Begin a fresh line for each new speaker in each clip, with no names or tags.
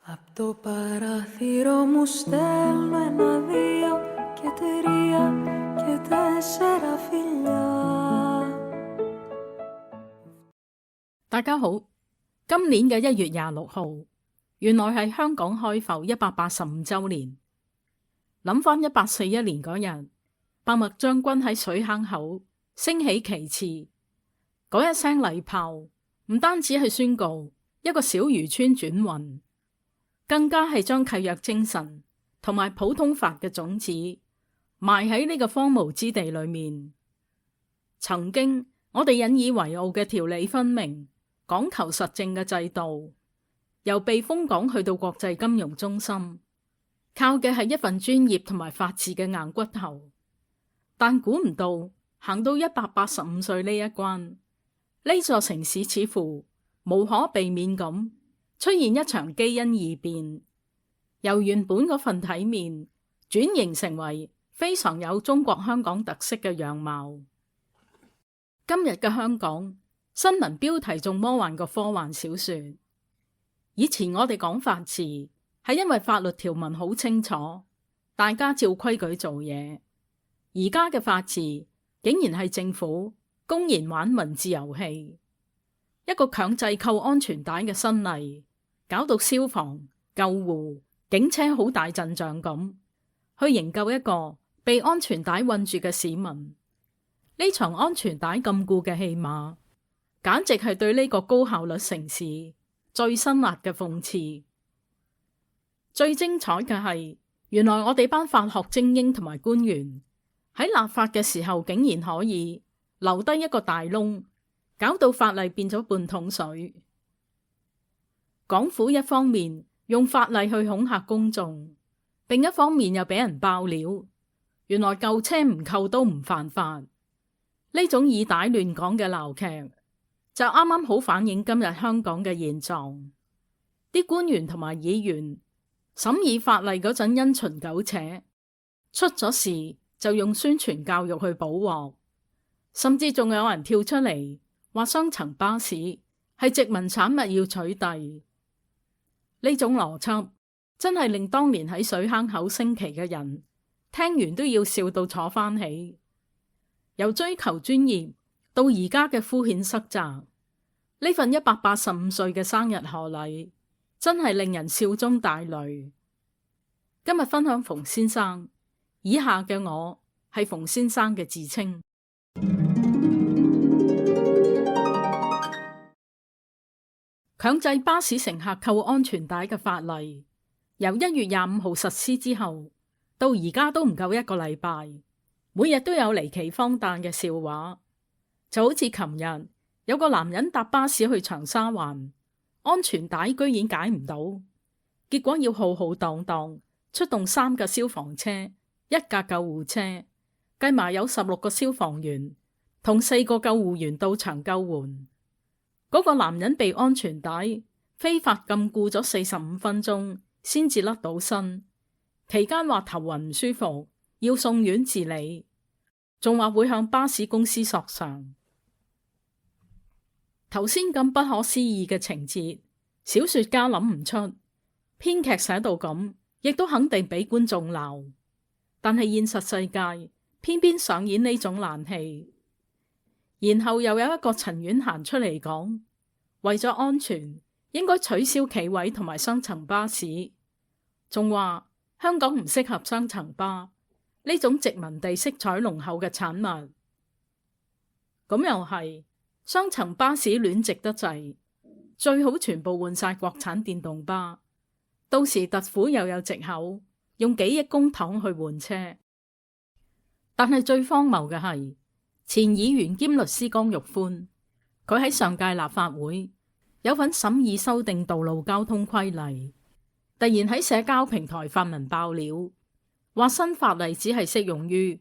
Απ' το παράθυρο μου στέλνω 1, 2 και 3 και 4 φιλιά。
大家好，今年嘅1月26號，原來係香港開埠185周年。諗翻1841年嗰日，百麥將軍喺水坑口升起旗幟，嗰一聲禮炮，唔單止係宣告一個小漁村轉運，更加係將契約精神同埋普通法嘅種子埋喺呢個荒蕪之地裏面。曾經我哋引以為傲嘅條理分明、講求實證嘅制度，由避風港去到國際金融中心，靠嘅係一份專業同埋法治嘅硬骨頭。但估唔到行到185歲呢一關，呢座城市似乎無可避免咁出現一場基因異變，由原本嗰份體面轉型成為非常有中國香港特色嘅樣貌。今日嘅香港新聞標題仲魔幻過科幻小說。以前我哋講法治係因為法律條文好清楚，大家照規矩做嘢。而家嘅法治竟然係政府公然玩文字遊戲，一個強制扣安全帶嘅新例，搞到消防、救護、警車好大陣仗咁去營救一個被安全帶困住嘅市民。呢場安全帶禁錮嘅戲碼，簡直係對呢個高效率城市最辛辣嘅諷刺。最精彩嘅係，原來我哋班法學精英同埋官員喺立法嘅時候竟然可以留低一個大窿，搞到法例變咗半桶水。港府一方面用法例去恐嚇公眾，另一方面又俾人爆料，原來舊車唔扣都唔犯法。呢種以帶亂講嘅鬧劇，就啱啱好反映今日香港嘅現狀。啲官員同埋議員審議法例嗰陣因循苟且，出咗事就用宣傳教育去補鑊，甚至仲有人跳出嚟話雙層巴士係殖民產物要取締。呢種邏輯真係令當年喺水坑口升旗嘅人聽完都要笑到坐翻起。由追求專業到而家嘅敷衍塞責，呢份185歲嘅生日賀禮真係令人笑中帶淚。今日分享馮先生，以下嘅我係馮先生嘅自稱。強制巴士乘客扣安全帶嘅法例由1月25號實施之後，到而家都唔夠1個禮拜，每日都有離奇荒誕嘅笑話。就好似琴日有個男人搭巴士去長沙灣，安全帶居然解唔到，結果要浩浩蕩蕩出動3架消防車、1架救護車，計埋有16個消防員同4個救護員到場救援。嗰個男人被安全帶非法禁錮咗45分鐘先至甩到身，期間話頭暈唔舒服，要送院治理，仲話會向巴士公司索償。頭先咁不可思議嘅情節，小說家諗唔出，編劇寫到咁，亦都肯定俾觀眾鬧。但係現實世界偏偏上演呢種爛戲。然後又有一個陳婉嫻出嚟講，為咗安全，應該取消企位同埋雙層巴士，仲話香港唔適合雙層巴呢種殖民地色彩濃厚嘅產物。咁又係，雙層巴士亂值得滯，最好全部換晒國產電動巴，到時特府又有藉口用幾億公帑去換車。但係最荒謬嘅係，前議員兼律師江玉歡，佢喺上屆立法會有份審議修訂道路交通規例，突然喺社交平台發文爆料，話新法例只係適用於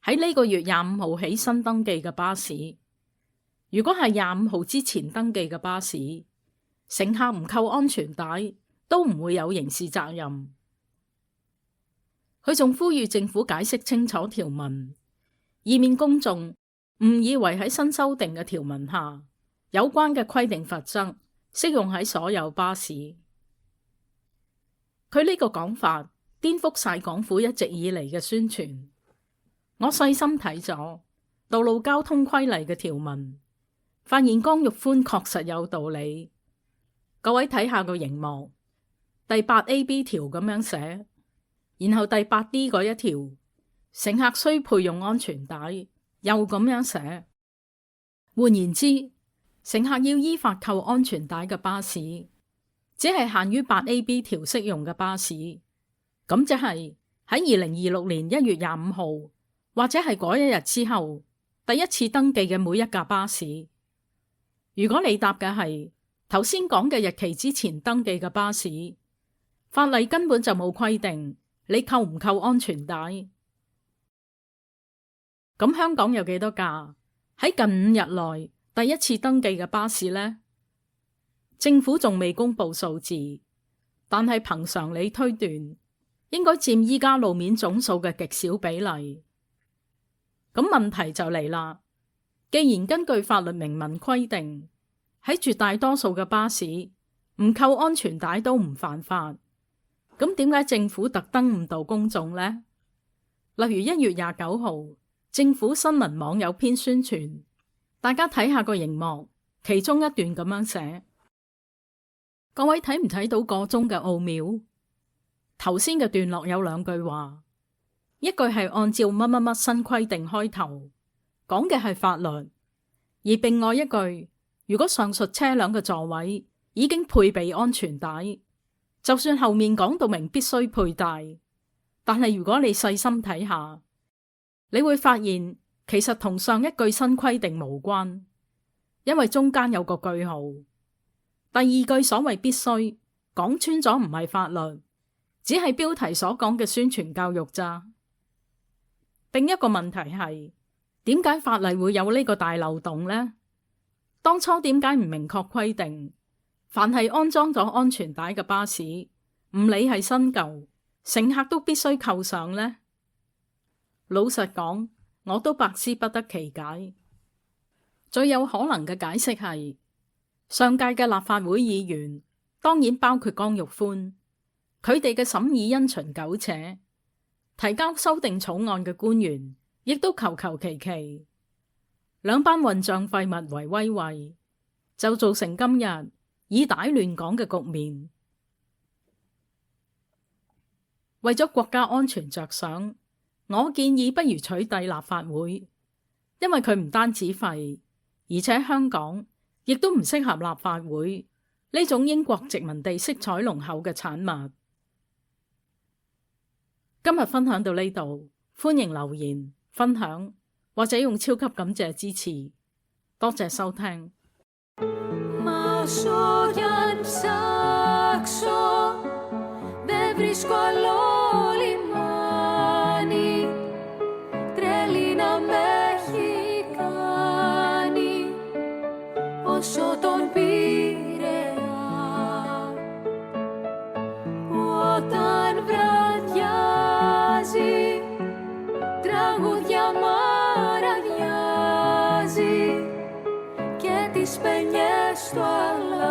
喺呢個月25號起新登記嘅巴士。如果係25號之前登記嘅巴士，乘客唔扣安全帶都唔會有刑事責任。佢仲呼籲政府解釋清楚條文，以免公眾誤以為喺新修訂嘅條文下，有關嘅規定罰則適用喺所有巴士。佢呢個講法顛覆晒港府一直以嚟嘅宣傳。我細心睇咗道路交通規例嘅條文，發現江玉歡確實有道理。各位睇下個熒幕，第 8AB 條咁樣寫，然後第 8D 嗰一條，乘客須配用安全帶，又咁樣寫。換言之，乘客要依法扣安全帶嘅巴士，只係限於 8AB 條適用嘅巴士。咁即係喺2026年1月25號，或者係嗰一日之後，第一次登記嘅每一架巴士。如果你搭嘅係頭先講嘅日期之前登記嘅巴士，法例根本就冇規定你扣唔扣安全帶。咁香港有幾多架喺近5日內第一次登記嘅巴士呢？政府仲未公布數字，但係憑常理推斷，應該佔依家路面總數嘅極少比例。咁問題就嚟啦，既然根據法律明文規定，喺絕大多數嘅巴士唔扣安全帶都唔犯法，咁點解政府特登誤導公眾呢？例如1月29號，政府新聞網有篇宣傳，大家睇下個熒幕，其中一段咁樣寫。各位睇唔睇到個中嘅奧妙？頭先嘅段落有2句話，一句係按照乜乜乜新規定開頭，講嘅係法律；而另外一句，如果上述車輛嘅座位已經配備安全帶，就算後面講到明必須佩戴，但係如果你細心睇下，你會發現其實同上一句新規定無關，因為中間有個句號。第二句所謂必須，講穿咗唔係法律，只係標題所講嘅宣傳教育咋。另一個問題係，點解法例會有呢個大漏洞呢？當初點解唔明確規定，凡係安裝咗安全帶嘅巴士，唔理係新舊，乘客都必須扣上呢？老實講，我都百思不得其解。最有可能嘅解釋係，上屆嘅立法會議員，當然包括江玉歡，佢哋嘅審議因循苟且，提交修訂草案嘅官員亦都求求其其，兩班混帳廢物為威惠，就造成今日以歹亂港嘅局面。為咗國家安全着想，我建議不如取締立法會，因為佢唔單止廢，而且香港亦都唔適合立法會呢種英國殖民地色彩濃厚嘅產物。今日分享到呢度，歡迎留言、分享或者用超級感謝支持，多謝收聽。
Τραγούδια μαραδιάζει και τις παινιές στο αλάτι.